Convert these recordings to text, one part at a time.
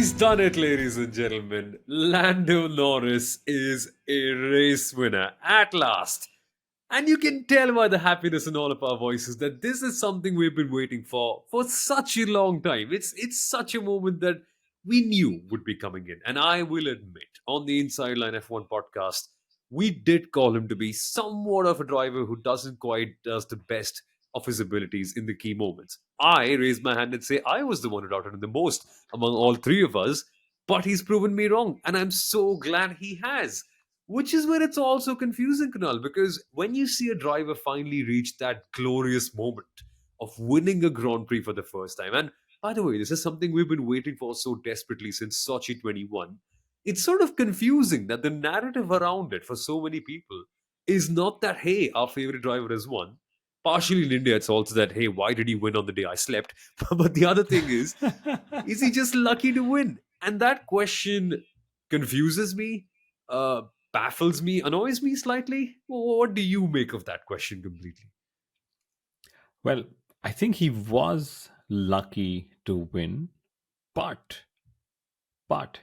He's done it, ladies and gentlemen. Lando Norris is a race winner at last. And you can tell by the happiness in all of our voices that this is something we've been waiting for such a long time. It's such a moment that we knew would be coming in. And I will admit, on the Inside Line F1 podcast, we did call him to be somewhat of a driver who doesn't quite does the best of his abilities in the key moments. I raised my hand and say I was the one who doubted him the most among all three of us, but he's proven me wrong, and I'm so glad he has. Which is where it's also confusing, Kunal, because when you see a driver finally reach that glorious moment of winning a Grand Prix for the first time, and by the way, this is something we've been waiting for so desperately since Sochi 21, it's sort of confusing that the narrative around it for so many people is not that, hey, our favorite driver has won. Partially in India, it's also that, hey, why did he win on the day I slept? But the other thing is he just lucky to win? And that question confuses me, uh, baffles me, annoys me slightly. What do you make of that question completely? Well, I think he was lucky to win, but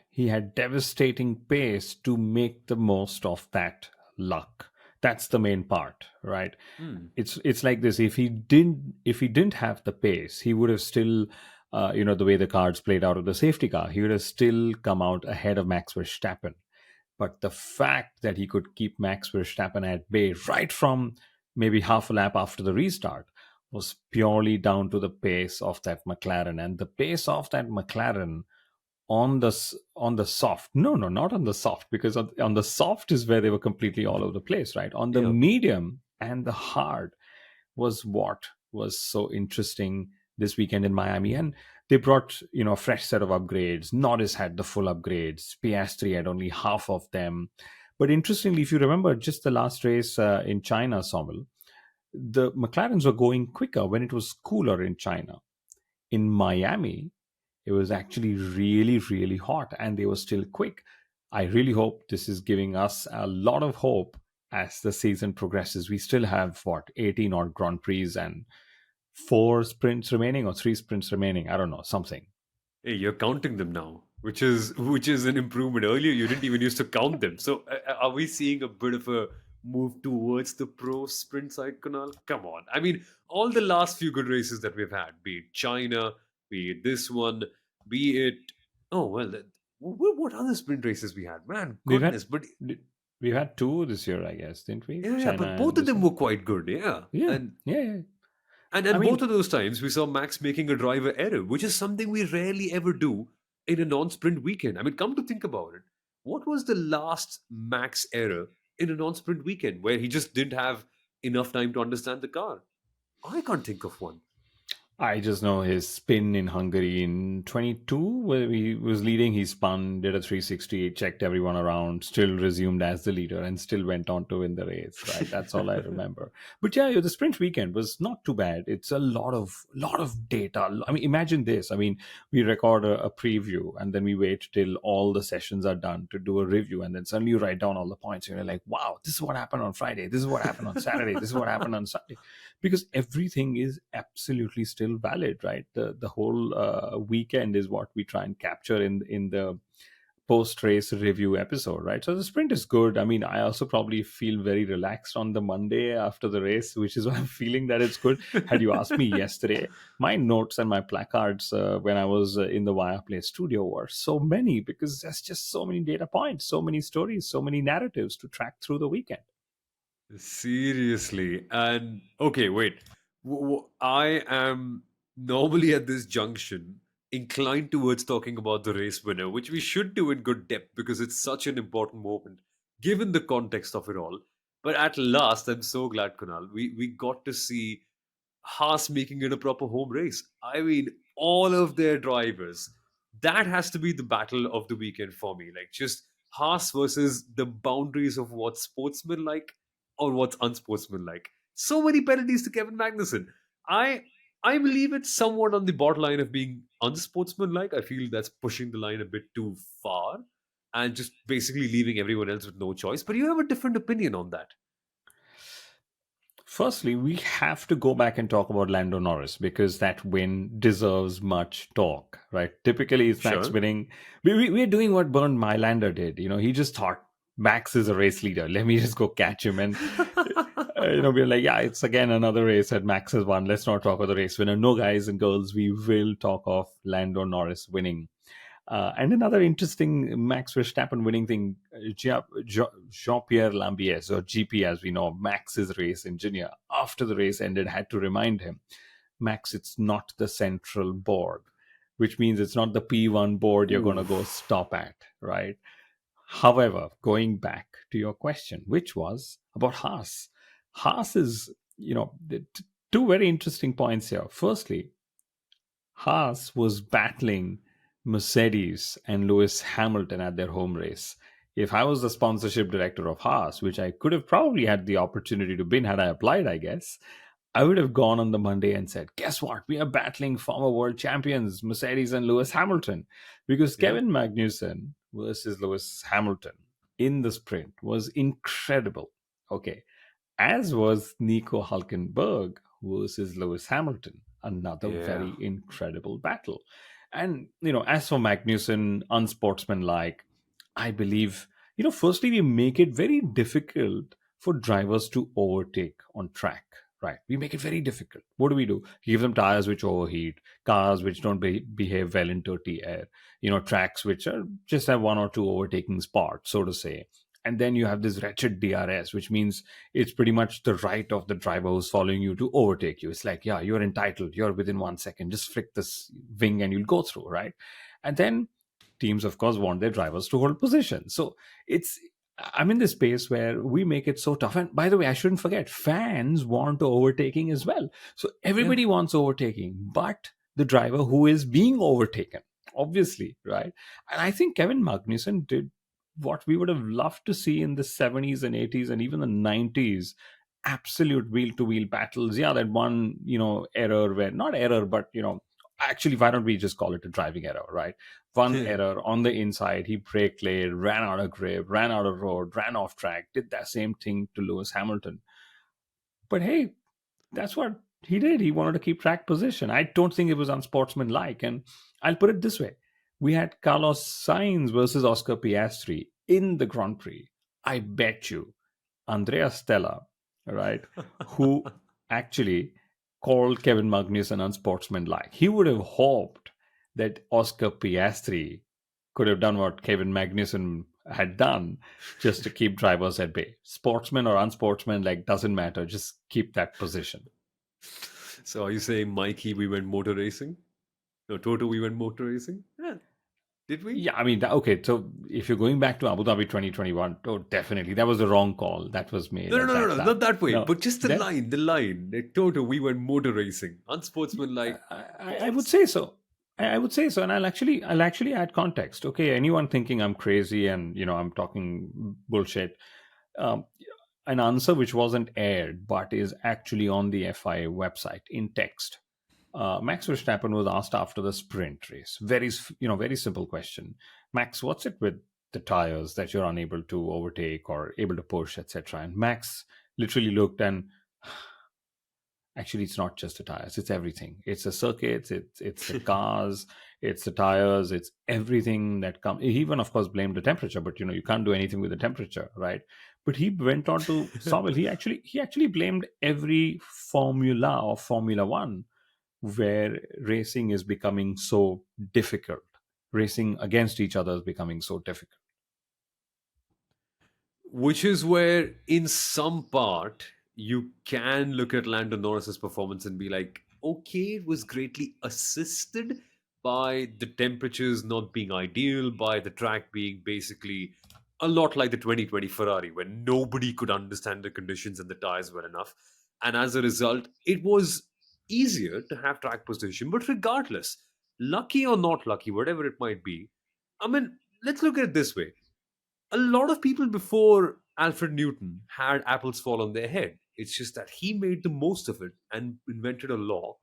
he had devastating pace to make the most of that luck. That's the main part, right? Hmm. It's like this. If he didn't have the pace, he would have still, the way the cards played out of the safety car, he would have still come out ahead of Max Verstappen. But the fact that he could keep Max Verstappen at bay right from maybe half a lap after the restart was purely down to the pace of that McLaren. And the pace of that McLaren on the soft, no, not on the soft, because on the soft is where they were completely all over the place, right? On the Yeah. medium and the hard was what was so interesting this weekend in Miami. And they brought, a fresh set of upgrades. Norris had the full upgrades. Piastri had only half of them. But interestingly, if you remember just the last race in China, Soumil, the McLarens were going quicker when it was cooler in China. In Miami, it was actually really, really hot and they were still quick. I really hope this is giving us a lot of hope as the season progresses. We still have, 18 odd Grand Prix and four sprints remaining or three sprints remaining. I don't know, something. Hey, you're counting them now, which is an improvement. Earlier, you didn't even used to count them. So, are we seeing a bit of a move towards the pro sprint side, Kunal? Come on. I mean, all the last few good races that we've had, be it China, be it this one, be it oh well, what other sprint races we had? Man, We've had goodness, but we've had two this year, I guess, didn't we? yeah, China but and both of this them one. were quite good. Yeah, Yeah, and yeah, yeah. and I and both mean, of those times we saw Max making a driver error, which is something we rarely ever do in a non-sprint weekend. I mean, come to think about it, what was the last Max error in a non-sprint weekend where he just didn't have enough time to understand the car? I can't think of one. I just know his spin in Hungary in 22, where he was leading. He spun, did a 360, checked everyone around, still resumed as the leader, and still went on to win the race. Right, that's all I remember. But yeah, the sprint weekend was not too bad. It's a lot of data. I mean, imagine this. I mean, we record a preview, and then we wait till all the sessions are done to do a review, and then suddenly you write down all the points. And you're like, wow, this is what happened on Friday. This is what happened on Saturday. This is what happened on Sunday, because everything is absolutely still valid, right? The whole weekend is what we try and capture in the post race review episode, right? So the sprint is good. I mean, I also probably feel very relaxed on the Monday after the race, which is why I'm feeling that it's good. Had you asked me yesterday, my notes and my placards when I was in the Viaplay studio were so many, because there's just so many data points, so many stories, so many narratives to track through the weekend. Seriously. And okay, wait. I am normally at this junction inclined towards talking about the race winner, which we should do in good depth because it's such an important moment given the context of it all. But at last, I'm so glad, Kunal. We got to see Haas making it a proper home race. I mean, all of their drivers. That has to be the battle of the weekend for me. Like just Haas versus the boundaries of what's sportsmanlike or what's unsportsmanlike. So many penalties to Kevin Magnussen. I I believe it's somewhat on the borderline of being unsportsmanlike. I feel that's pushing the line a bit too far and just basically leaving everyone else with no choice. But you have a different opinion on that. Firstly, we have to go back and talk about Lando Norris because that win deserves much talk, right? Typically, it's Max Sure. winning. We're doing what Bernd Mylander did. He just thought Max is a race leader. Let me just go catch him. And, we're like, yeah, it's again another race that Max has won. Let's not talk about the race winner. No, guys and girls, we will talk of Lando Norris winning. And another interesting Max Verstappen winning thing, Jean-Pierre Lambies, or GP as we know, Max's race engineer, after the race ended, had to remind him, Max, it's not the central board, which means it's not the P1 board you're going to go Oof. stop at, right? However, going back to your question, which was about Haas. Haas is, two very interesting points here. Firstly, Haas was battling Mercedes and Lewis Hamilton at their home race. If I was the sponsorship director of Haas, which I could have probably had the opportunity to win had I applied, I guess, I would have gone on the Monday and said, guess what? We are battling former world champions, Mercedes and Lewis Hamilton. Because Yeah. Kevin Magnussen versus Lewis Hamilton in the sprint was incredible. Okay, as was Nico Hulkenberg versus Lewis Hamilton. Another Yeah. very incredible battle. And, as for Magnussen, unsportsmanlike, I believe, firstly, we make it very difficult for drivers to overtake on track. Right. We make it very difficult. What do? We give them tires which overheat, cars which don't behave well in dirty air, tracks which are just have one or two overtaking spots, so to say. And then you have this wretched DRS, which means it's pretty much the right of the driver who's following you to overtake you. It's like, yeah, you're entitled. You're within 1 second. Just flick this wing and you'll go through, right? And then teams, of course, want their drivers to hold position. So I'm in this space where we make it so tough. And by the way, I shouldn't forget, fans want overtaking as well. So Yeah. everybody wants overtaking, but the driver who is being overtaken, obviously, right? And I think Kevin Magnussen did what we would have loved to see in the 70s and 80s and even the 90s. Absolute wheel to wheel battles. Yeah, that one, error where, not error, but, actually, why don't we just call it a driving error, right? One error on the inside, he brake laid, ran out of grip, ran out of road, ran off track, did that same thing to Lewis Hamilton. But hey, that's what he did. He wanted to keep track position. I don't think it was unsportsmanlike. And I'll put it this way: we had Carlos Sainz versus Oscar Piastri in the Grand Prix. I bet you Andrea Stella, right, who actually called Kevin Magnussen unsportsmanlike. He would have hoped that Oscar Piastri could have done what Kevin Magnussen had done just to keep drivers at bay. Sportsman or unsportsman, like, doesn't matter. Just keep that position. So are you saying, Mikey, we went motor racing? No, Toto, we went motor racing? Yeah. Did we? Yeah, I mean, okay. So if you're going back to Abu Dhabi 2021, oh, definitely that was the wrong call that was made No, no, at no, no, that no, time. not that way. No, But just the then line, the line. Like, Toto, we went motor racing. Unsportsmanlike. I would say so. I would say so, and I'll actually add context. Okay, anyone thinking I'm crazy and I'm talking bullshit, um, an answer which wasn't aired but is actually on the FIA website in text. Max Verstappen was asked after the sprint race. Very simple question. Max, what's it with the tires that you're unable to overtake or able to push, etc.? And Max literally looked and actually, it's not just the tires; it's everything. It's the circuits, it's the cars, it's the tires, it's everything that comes. He even, of course, blamed the temperature, but you can't do anything with the temperature, right? But he went on to Soumil. He actually blamed every Formula or Formula One where racing is becoming so difficult. Racing against each other is becoming so difficult. Which is where, in some part, you can look at Lando Norris's performance and be like, okay, it was greatly assisted by the temperatures not being ideal, by the track being basically a lot like the 2020 Ferrari, where nobody could understand the conditions and the tires were enough. And as a result, it was easier to have track position. But regardless, lucky or not lucky, whatever it might be, I mean, let's look at it this way: a lot of people before Alfred Newton had apples fall on their head. It's just that he made the most of it and invented a law,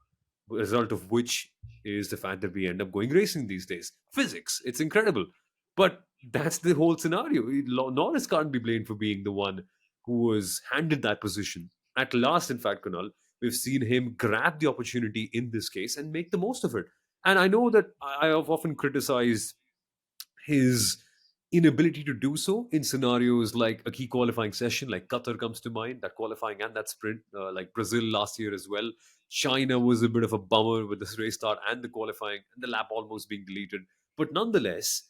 the result of which is the fact that we end up going racing these days. Physics, it's incredible. But that's the whole scenario. Norris can't be blamed for being the one who was handed that position. at last, in fact, Kunal, we've seen him grab the opportunity in this case and make the most of it. And I know that I have often criticized his inability to do so in scenarios like a key qualifying session, like Qatar comes to mind, that qualifying and that sprint, like Brazil last year as well. China was a bit of a bummer with this race start and the qualifying and the lap almost being deleted. But nonetheless,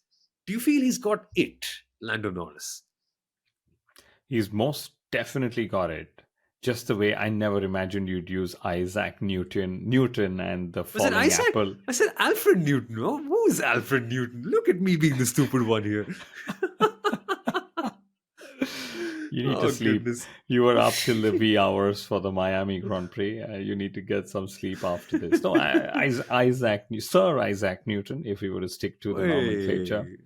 do you feel he's got it, Lando Norris? He's most definitely got it. Just the way I never imagined you'd use Isaac Newton and the Was it falling Isaac? apple. I said Alfred Newton. Oh, who's Alfred Newton? Look at me being the stupid one here. You need to Oh, sleep. goodness. You were up till the wee hours for the Miami Grand Prix. You need to get some sleep after this. No, Sir Isaac Newton, if we were to stick to the nomenclature. Hey.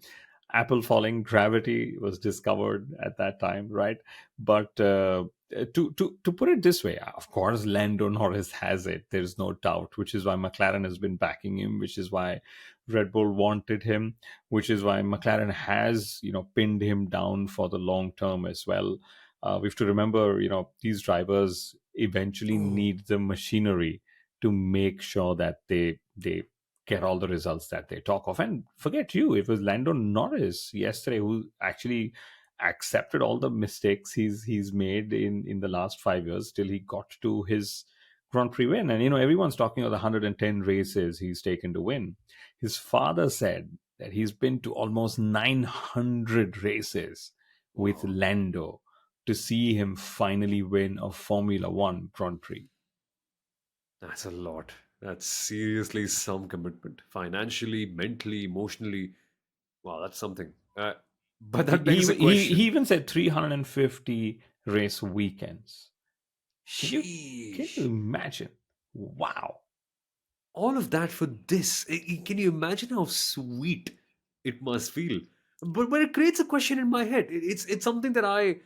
Apple falling, gravity was discovered at that time, right? But to put it this way, of course, Lando Norris has it. There's no doubt, which is why McLaren has been backing him, which is why Red Bull wanted him, which is why McLaren has pinned him down for the long term as well. We have to remember, these drivers eventually Oh. need the machinery to make sure that they get all the results that they talk of. And forget you, it was Lando Norris yesterday who actually accepted all the mistakes he's made in the last 5 years till he got to his Grand Prix win. And everyone's talking about the 110 races he's taken to win. His father said that he's been to almost 900 races with Wow. Lando to see him finally win a Formula One Grand Prix. That's a lot. That's seriously some commitment. Financially, mentally, emotionally. Wow, that's something. But He, that he, begs the he question. even said 350 race weekends. Can you Sheesh. imagine? Wow. All of that for this. Can you imagine how sweet it must feel? But it creates a question in my head. It's something that I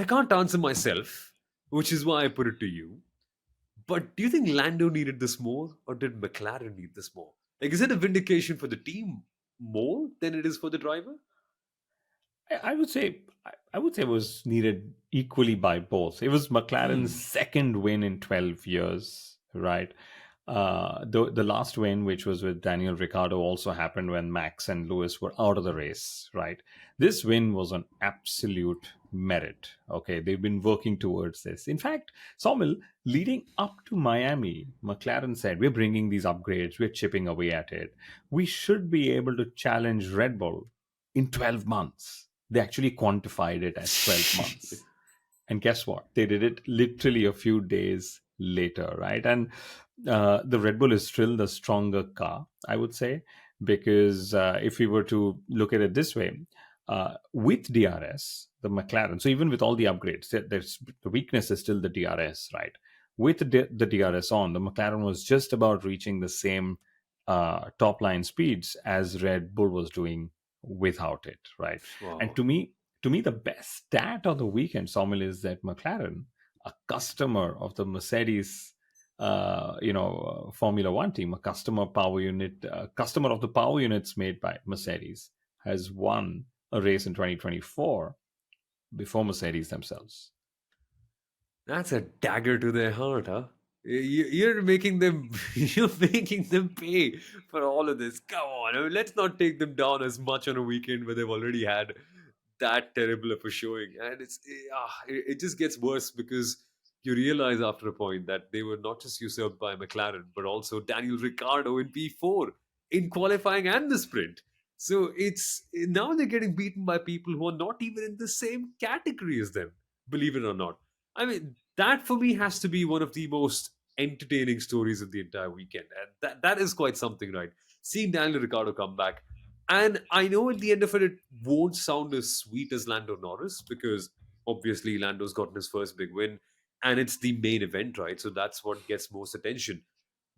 can't answer myself, which is why I put it to you. But do you think Lando needed this more, or did McLaren need this more? Like, is it a vindication for the team more than it is for the driver? I would say it was needed equally by both. It was McLaren's Hmm. second win in 12 years, right? The last win, which was with Daniel Ricciardo, also happened when Max and Lewis were out of the race, right? This win was an absolute merit. Okay, they've been working towards this. In fact, Soumil, leading up to Miami, McLaren said, "We're bringing these upgrades. We're chipping away at it. We should be able to challenge Red Bull in 12 months." They actually quantified it as 12 months. And guess what? They did it literally a few days later, right? And the Red Bull is still the stronger car, I would say, because if we were to look at it this way, with DRS, the McLaren, so even with all the upgrades, the weakness is still the DRS, right? With the DRS on, the McLaren was just about reaching the same top line speeds as Red Bull was doing without it, right? And Wow. to me, the best stat of the weekend, Samuel, is that McLaren, a customer of the Mercedes, Formula One team, a customer power unit, customer of the power units made by Mercedes, has won a race in 2024 before Mercedes themselves. That's a dagger to their heart, huh? You're making them, you're making them pay for all of this. Come on, I mean, let's not take them down as much on a weekend where they've already had that terrible of a showing, and it just gets worse because you realize after a point that they were not just usurped by McLaren, but also Daniel Ricciardo in P4 in qualifying and the sprint. So it's now they're getting beaten by people who are not even in the same category as them, believe it or not. I mean, that for me has to be one of the most entertaining stories of the entire weekend. And that is quite something, right? Seeing Daniel Ricciardo come back. And I know at the end of it, it won't sound as sweet as Lando Norris because obviously Lando's gotten his first big win and it's the main event, right? So that's what gets most attention.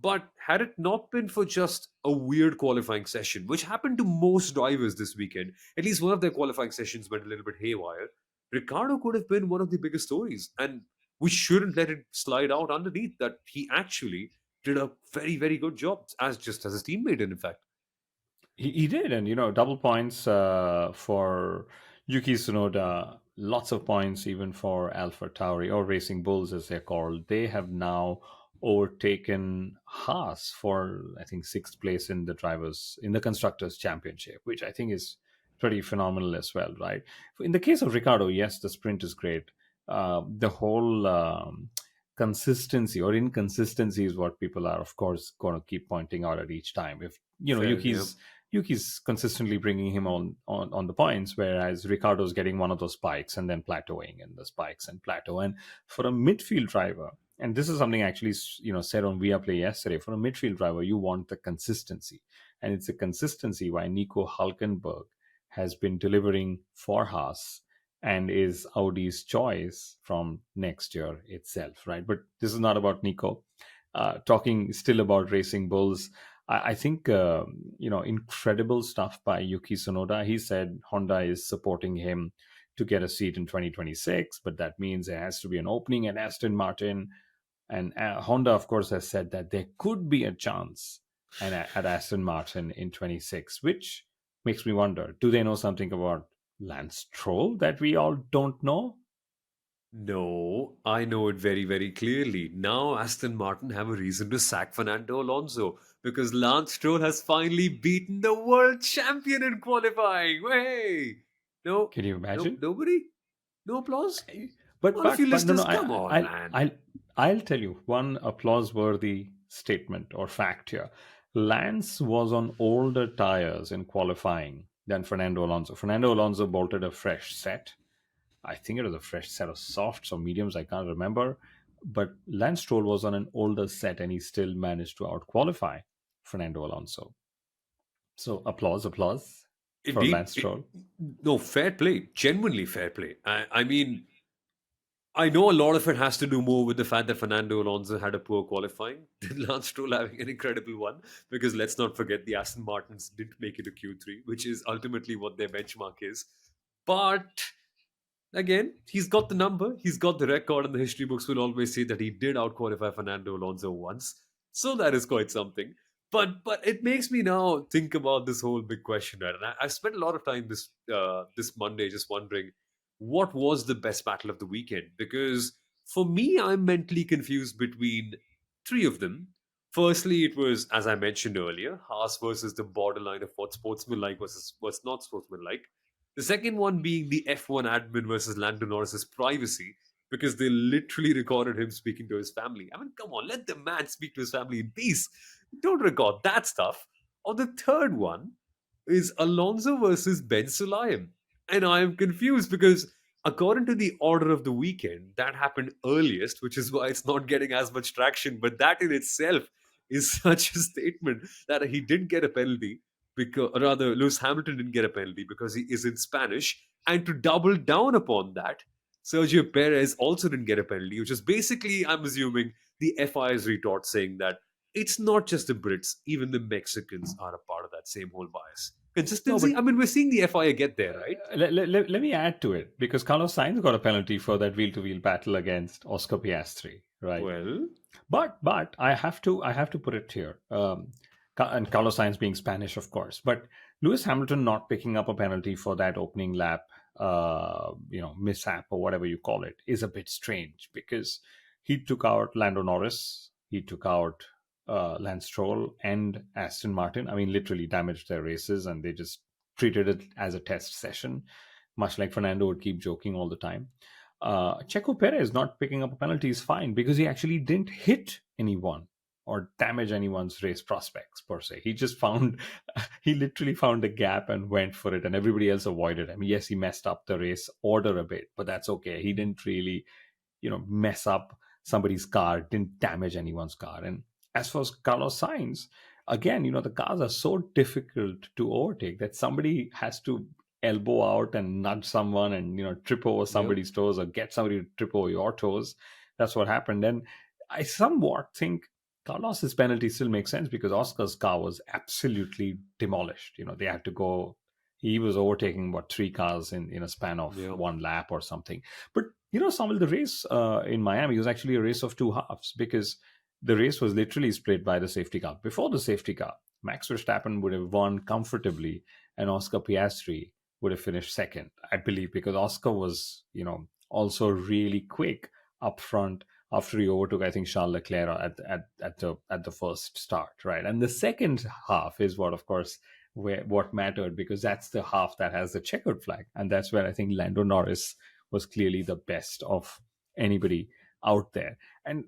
But had it not been for just a weird qualifying session, which happened to most drivers this weekend, at least one of their qualifying sessions went a little bit haywire, Ricardo could have been one of the biggest stories. And we shouldn't let it slide out underneath that he actually did a very, very good job as just as his teammate, in fact. He did, and double points for Yuki Tsunoda. lots of points even for Alpha Tauri or Racing Bulls as they're called. They have now overtaken Haas for I think sixth place in the constructors championship, which I think is pretty phenomenal as well, right? In the case of Ricardo, yes, the sprint is great. The whole consistency or inconsistency is what people are, of course, going to keep pointing out at each time. If Fair, yeah. Yuki's consistently bringing him on the points, whereas Ricardo's getting one of those spikes and then plateauing and the spikes and plateau. And for a midfield driver, and this is something actually said on Viaplay yesterday, for a midfield driver, you want the consistency, and it's a consistency why Nico Hulkenberg has been delivering for Haas and is Audi's choice from next year itself, right? But this is not about Nico. Talking still about Racing Bulls, I think incredible stuff by Yuki Tsunoda. He said Honda is supporting him to get a seat in 2026, but that means there has to be an opening at Aston Martin. And Honda, of course, has said that there could be a chance at Aston Martin in 26, which makes me wonder, do they know something about Lance Stroll that we all don't know? No, I know it very, very clearly. Now Aston Martin have a reason to sack Fernando Alonso because Lance Stroll has finally beaten the world champion in qualifying. Hey, no, Can you no, imagine? nobody, no applause. But All of you but no, listeners, come on, man. I'll tell you one applause worthy statement or fact here. Lance was on older tires in qualifying than Fernando Alonso. Fernando Alonso bolted a fresh set. I think it was a fresh set of softs or mediums. I can't remember. But Lance Stroll was on an older set and he still managed to out qualify Fernando Alonso. So applause for Indeed, Lance Stroll. no, fair play, genuinely fair play. I mean, I know a lot of it has to do more with the fact that Fernando Alonso had a poor qualifying than Lance Stroll having an incredible one. Because let's not forget the Aston Martins didn't make it to Q3, which is ultimately what their benchmark is. But again, he's got the number, he's got the record, and the history books will always say that he did outqualify Fernando Alonso once. So that is quite something. But it makes me now think about this whole big question, right? And I've spent a lot of time this Monday just wondering what was the best battle of the weekend? Because for me, I'm mentally confused between three of them. Firstly, it was, as I mentioned earlier, Haas versus the borderline of what sportsmanlike versus what's not sportsmanlike. The second one being the F1 admin versus Lando Norris's privacy, because they literally recorded him speaking to his family. I mean, come on, let the man speak to his family in peace. Don't record that stuff. Or the third one is Alonso versus Ben Sulayem. And I am confused because according to the order of the weekend, that happened earliest, which is why it's not getting as much traction. But that in itself is such a statement that he didn't get a penalty because, or rather, Lewis Hamilton didn't get a penalty because he is in Spanish. And to double down upon that, Sergio Perez also didn't get a penalty, which is basically, I'm assuming, the FIA's retort saying that it's not just the Brits, even the Mexicans are a part of that same whole bias. No, but Consistency? I mean, we're seeing the FIA get there, right? let me add to it because Carlos Sainz got a penalty for that wheel to wheel battle against Oscar Piastri, right? Well, But I have to put it here, and Carlos Sainz being Spanish, of course, but Lewis Hamilton not picking up a penalty for that opening lap, mishap or whatever you call it, is a bit strange because he took out Lando Norris, he took out Lance Stroll and Aston Martin. I mean, literally damaged their races, and they just treated it as a test session, much like Fernando would keep joking all the time. Checo Perez not picking up a penalty is fine because he actually didn't hit anyone or damage anyone's race prospects per se. He just found, he literally found a gap and went for it, and everybody else avoided him. Yes, he messed up the race order a bit, but that's okay. He didn't really, mess up somebody's car, didn't damage anyone's car. And as for Carlos Sainz, again, the cars are so difficult to overtake that somebody has to elbow out and nudge someone and trip over yeah. somebody's toes or get somebody to trip over your toes. That's what happened. And I somewhat think Carlos's penalty still makes sense because Oscar's car was absolutely demolished. They had to go. He was overtaking three cars in a span of Yeah. one lap or something. But Samuel, the race in Miami was actually a race of two halves because the race was literally split by the safety car. Before the safety car, Max Verstappen would have won comfortably, and Oscar Piastri would have finished second, I believe, because Oscar was, also really quick up front after he overtook, I think, Charles Leclerc at the first start, right? And the second half is what, of course, where what mattered, because that's the half that has the checkered flag, and that's where I think Lando Norris was clearly the best of anybody out there. And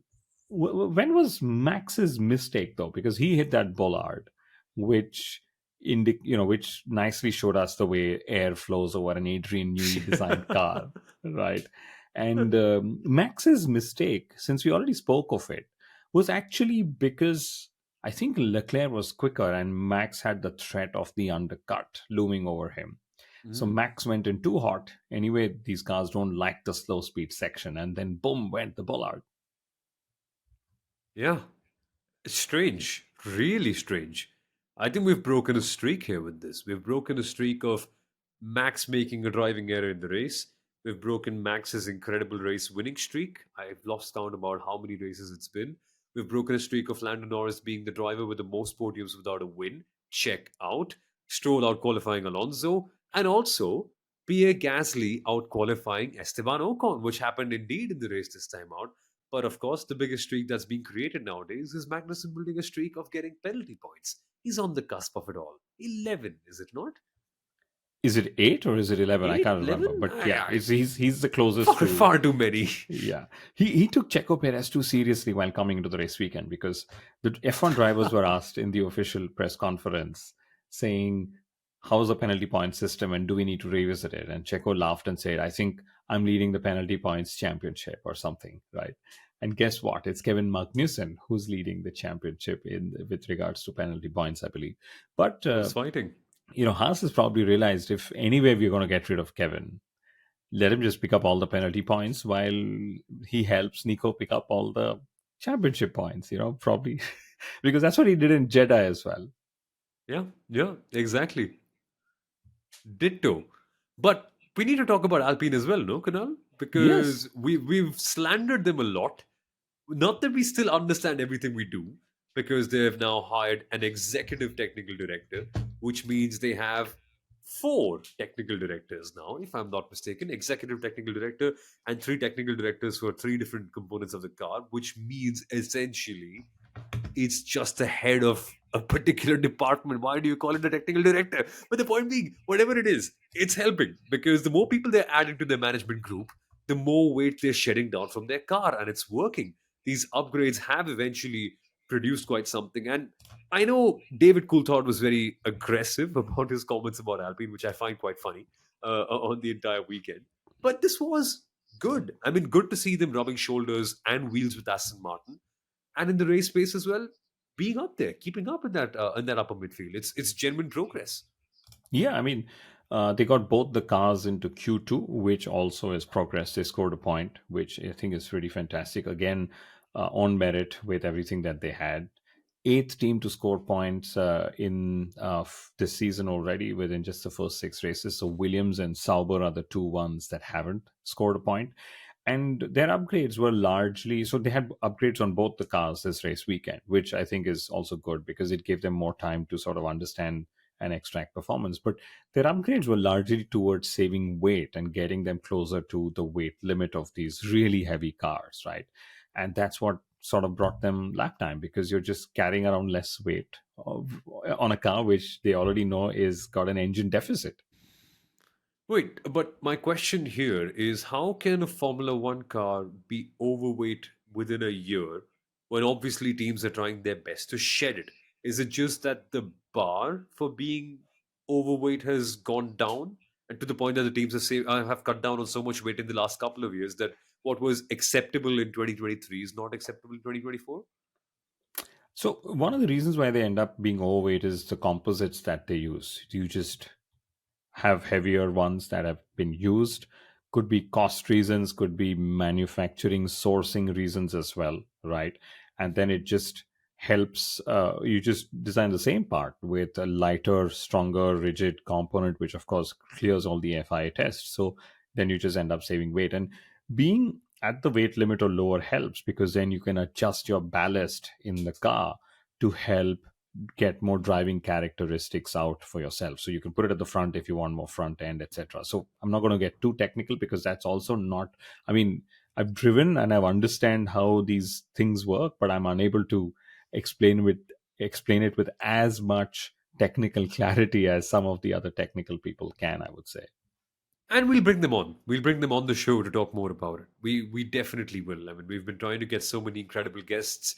when was Max's mistake though? Because he hit that bollard, which which nicely showed us the way air flows over an Adrian Newey designed car, right? And Max's mistake, since we already spoke of it, was actually because I think Leclerc was quicker and Max had the threat of the undercut looming over him. So Mm, Max went in too hot. Anyway, these cars don't like the slow speed section, and then boom went the bollard. yeah. Strange, really strange. I think we've broken a streak here with this. We've broken a streak of Max making a driving error in the race. We've broken Max's incredible race winning streak. I've lost count about how many races it's been. We've broken a streak of Lando Norris being the driver with the most podiums without a win. Check out. Stroll out qualifying Alonso. And also Pierre Gasly out qualifying Esteban Ocon, which happened indeed in the race this time out. But of course, the biggest streak that's being created nowadays is Magnussen building a streak of getting penalty points. He's on the cusp of it all. 11, is it not? Is it 8 or is it 11? I 8, can't remember. 11? But yeah, he's the closest Far, to. far too many. Yeah, he took Checo Perez too seriously while coming into the race weekend, because the F1 drivers were asked in the official press conference saying, "How's the penalty point system and do we need to revisit it?" And Checo laughed and said, "I think I'm leading the penalty points championship or something, right?" And guess what? It's Kevin Magnussen who's leading the championship in with regards to penalty points, I believe. But Who's fighting? Haas has probably realized, if anyway we're going to get rid of Kevin, let him just pick up all the penalty points while he helps Nico pick up all the championship points, probably because that's what he did in Jeddah as well. Yeah, yeah, exactly. Ditto. But we need to talk about Alpine as well, no, Kunal? Yes. Because we've slandered them a lot. Not that we still understand everything we do, because they have now hired an executive technical director, which means they have four technical directors now, if I'm not mistaken. Executive technical director and three technical directors for three different components of the car, which means essentially it's just the head of a particular department. Why do you call it a technical director? But the point being, whatever it is, it's helping, because the more people they're adding to their management group, the more weight they're shedding down from their car, and it's working. These upgrades have eventually produced quite something. And I know David Coulthard was very aggressive about his comments about Alpine, which I find quite funny on the entire weekend. But this was good. I mean, good to see them rubbing shoulders and wheels with Aston Martin, and in the race space as well, being up there, keeping up in that upper midfield. It's genuine progress. Yeah, I mean, they got both the cars into Q2, which also is progress. They scored a point, which I think is pretty fantastic. Again, on merit with everything that they had. Eighth team to score points in this season already within just the first six races. So Williams and Sauber are the two ones that haven't scored a point. And their upgrades were largely, so they had upgrades on both the cars this race weekend, which I think is also good because it gave them more time to sort of understand and extract performance. But their upgrades were largely towards saving weight and getting them closer to the weight limit of these really heavy cars, right? And that's what sort of brought them lap time, because you're just carrying around less weight on a car which they already know is got an engine deficit. Wait, but my question here is, how can a Formula One car be overweight within a year when obviously teams are trying their best to shed it? Is it just that the bar for being overweight has gone down, and to the point that the teams have cut down on so much weight in the last couple of years that what was acceptable in 2023 is not acceptable in 2024? So one of the reasons why they end up being overweight is the composites that they use. You just have heavier ones that have been used. Could be cost reasons, could be manufacturing sourcing reasons as well, right? And then it just helps, you just design the same part with a lighter, stronger, rigid component, which of course clears all the FIA tests. So then you just end up saving weight. And being at the weight limit or lower helps, because then you can adjust your ballast in the car to help get more driving characteristics out for yourself. So you can put it at the front if you want more front end, etc. So I'm not going to get too technical because that's also not. I mean, I've driven and I've understand how these things work, but I'm unable to explain it with as much technical clarity as some of the other technical people can, I would say. And we'll bring them on. We'll bring them on the show to talk more about it. We definitely will. I mean, we've been trying to get so many incredible guests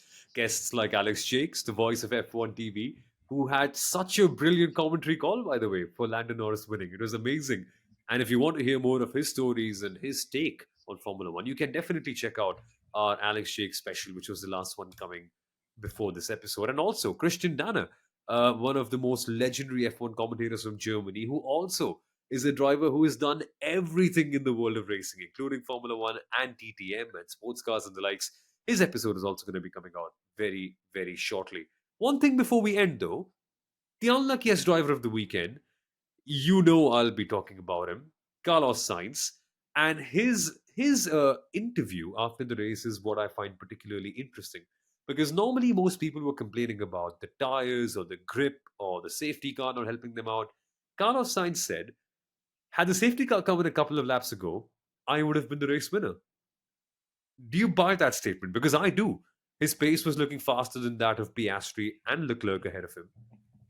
like Alex Jakes, the voice of F1 TV, who had such a brilliant commentary call, by the way, for Lando Norris winning. It was amazing. And if you want to hear more of his stories and his take on Formula One, you can definitely check out our Alex Jakes special, which was the last one coming before this episode. And also Christian Danner, one of the most legendary F1 commentators from Germany, who also is a driver who has done everything in the world of racing, including Formula One and TTM and sports cars and the likes. His episode is also going to be coming out very, very shortly. One thing before we end, though, the unluckiest driver of the weekend, you know I'll be talking about him, Carlos Sainz, and his interview after the race is what I find particularly interesting. Because normally most people were complaining about the tires or the grip or the safety car not helping them out. Carlos Sainz said, had the safety car come in a couple of laps ago, I would have been the race winner. Do you buy that statement? Because I do. His pace was looking faster than that of Piastri and Leclerc ahead of him.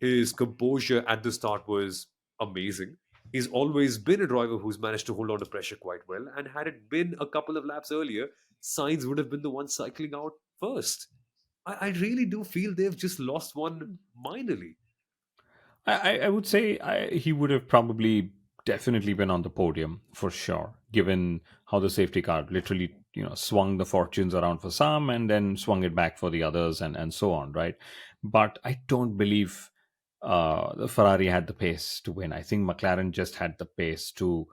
His composure at the start was amazing. He's always been a driver who's managed to hold on to pressure quite well, and had it been a couple of laps earlier, Sainz would have been the one cycling out first. I really do feel they've just lost one minorly. I would say he would have probably definitely been on the podium for sure, given how the safety car literally, swung the fortunes around for some and then swung it back for the others and so on, right? But I don't believe the Ferrari had the pace to win. I think McLaren just had the pace to,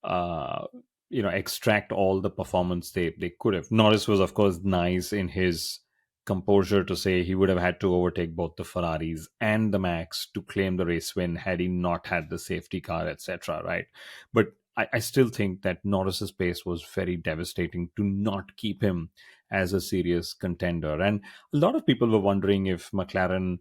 uh, extract all the performance they could have. Norris was, of course, nice in his composure to say he would have had to overtake both the Ferraris and the Max to claim the race win had he not had the safety car, etc. Right? But I still think that Norris's pace was very devastating to not keep him as a serious contender. And a lot of people were wondering if McLaren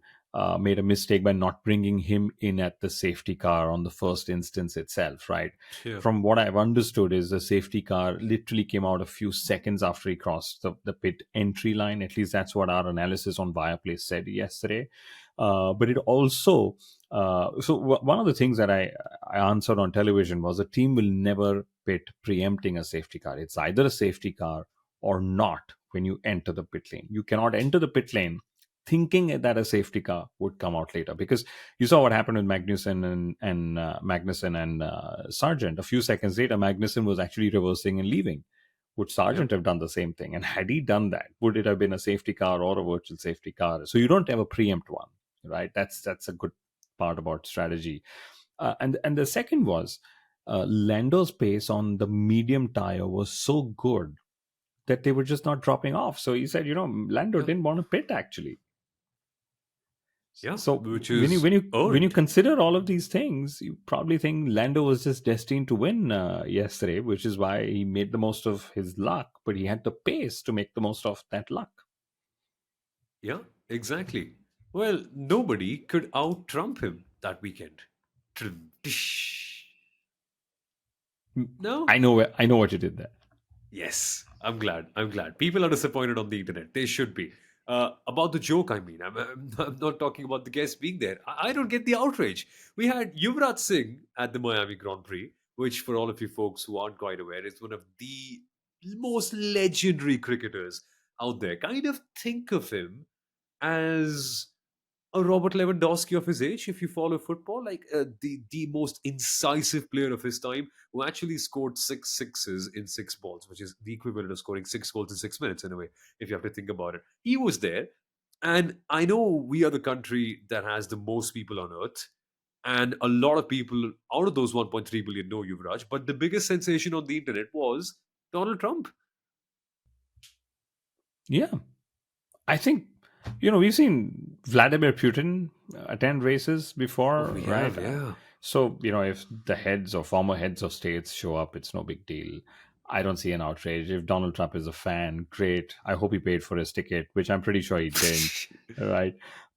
made a mistake by not bringing him in at the safety car on the first instance itself, right? Yeah. From what I've understood is the safety car literally came out a few seconds after he crossed the pit entry line. At least that's what our analysis on Viaplay said yesterday. But it also, one of the things that I answered on television was a team will never pit preempting a safety car. It's either a safety car or not when you enter the pit lane. You cannot enter the pit lane thinking that a safety car would come out later, because you saw what happened with Magnussen and Sargent. A few seconds later, Magnussen was actually reversing and leaving. Would Yeah. Sargent have done the same thing? And had he done that, would it have been a safety car or a virtual safety car? So you don't have a preempt one, right? That's a good part about strategy. And the second was Lando's pace on the medium tire was so good that they were just not dropping off. So he said, Lando Yeah. didn't want to pit actually. Yeah. So Which when you is when you when you earned. consider all of these things, you probably think Lando was just destined to win yesterday, which is why he made the most of his luck. But he had the pace to make the most of that luck. Yeah, exactly. Well, nobody could out Trump him that weekend. Tsh. No? I know what you did there. Yes, I'm glad. I'm glad. People are disappointed on the internet. They should be. About the joke, I mean. I'm not talking about the guests being there. I don't get the outrage. We had Yuvraj Singh at the Miami Grand Prix, which, for all of you folks who aren't quite aware, is one of the most legendary cricketers out there. Kind of think of him as a Robert Lewandowski of his age, if you follow football, like the most incisive player of his time, who actually scored six sixes in six balls, which is the equivalent of scoring six goals in 6 minutes in a way, if you have to think about it. He was there, and I know we are the country that has the most people on earth, and a lot of people out of those 1.3 billion know Yuvraj, but the biggest sensation on the internet was Donald Trump. Yeah, I think we've seen Vladimir Putin attend races Oh, before, we right? have, yeah. So if the heads or former heads of states show up, it's no big deal. I don't see an outrage. If Donald Trump is a fan, great. I hope he paid for his ticket, which I'm pretty sure he did, right?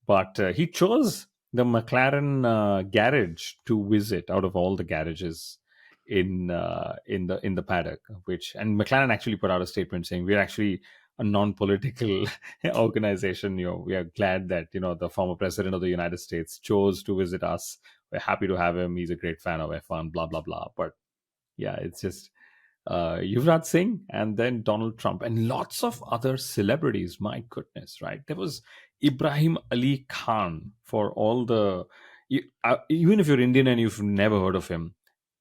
But he chose the McLaren garage to visit out of all the garages in the paddock. Which, and McLaren actually put out a statement saying we're actually a non-political organization. We are glad that the former president of the United States chose to visit us. We're happy to have him. He's a great fan of F1. Blah blah blah. But yeah, it's just Yuvraj Singh and then Donald Trump and lots of other celebrities. My goodness, right? There was Ibrahim Ali Khan for all the. Even if you're Indian and you've never heard of him,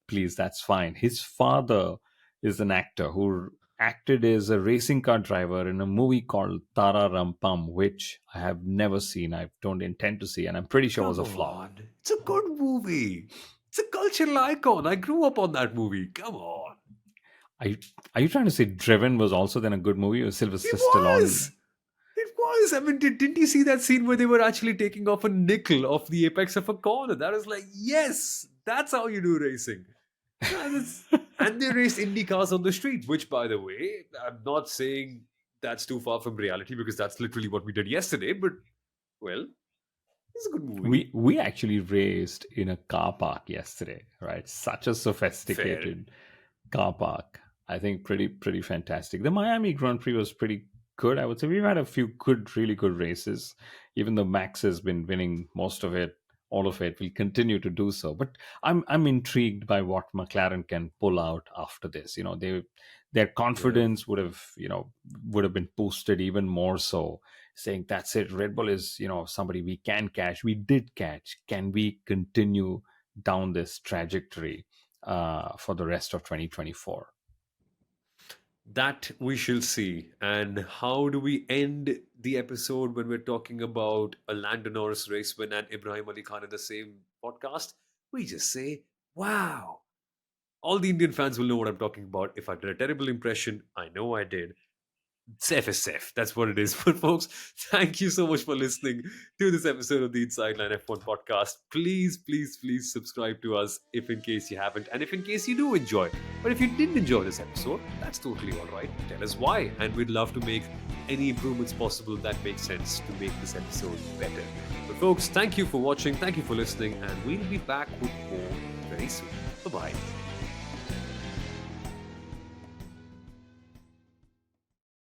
please, that's fine. His father is an actor who acted as a racing car driver in a movie called Tara Rampam, which I have never seen. I don't intend to see, and I'm pretty sure was Come a flop. on. It's a good movie. It's a cultural icon. I grew up on that movie. Come on. Are you, are you trying to say Driven was also then a good movie or Sylvester It Stallone? was. It was. I mean, didn't you see that scene where they were actually taking off a nickel off the apex of a corner? That was like, yes, that's how you do racing. And, and they raced Indy cars on the street, which, by the way, I'm not saying that's too far from reality because that's literally what we did yesterday. But, well, it's a good movie. We actually raced in a car park yesterday, right? Such a Fair. sophisticated car park. I think pretty fantastic. The Miami Grand Prix was pretty good. I would say we've had a few really good races. Even though Max has been winning most of it, all of it, will continue to do so. But I'm intrigued by what McLaren can pull out after this. Their Yeah. confidence would have been boosted even more so, saying that's it. Red Bull is somebody we can catch. We did catch. Can we continue down this trajectory for the rest of 2024? That we shall see. And how do we end the episode when we're talking about a Lando Norris race win and Ibrahim Ali Khan in the same podcast? We just say, wow. All the Indian fans will know what I'm talking about. If I did a terrible impression, I know I did. Safe is safe. That's what it is. But folks, thank you so much for listening to this episode of the Inside Line F1 podcast. Please, please, please subscribe to us if in case you haven't, and if in case you do enjoy. But if you didn't enjoy this episode, that's totally all right. Tell us why, and we'd love to make any improvements possible that make sense to make this episode better. But folks, thank you for watching, thank you for listening, and we'll be back with more very soon. Bye bye.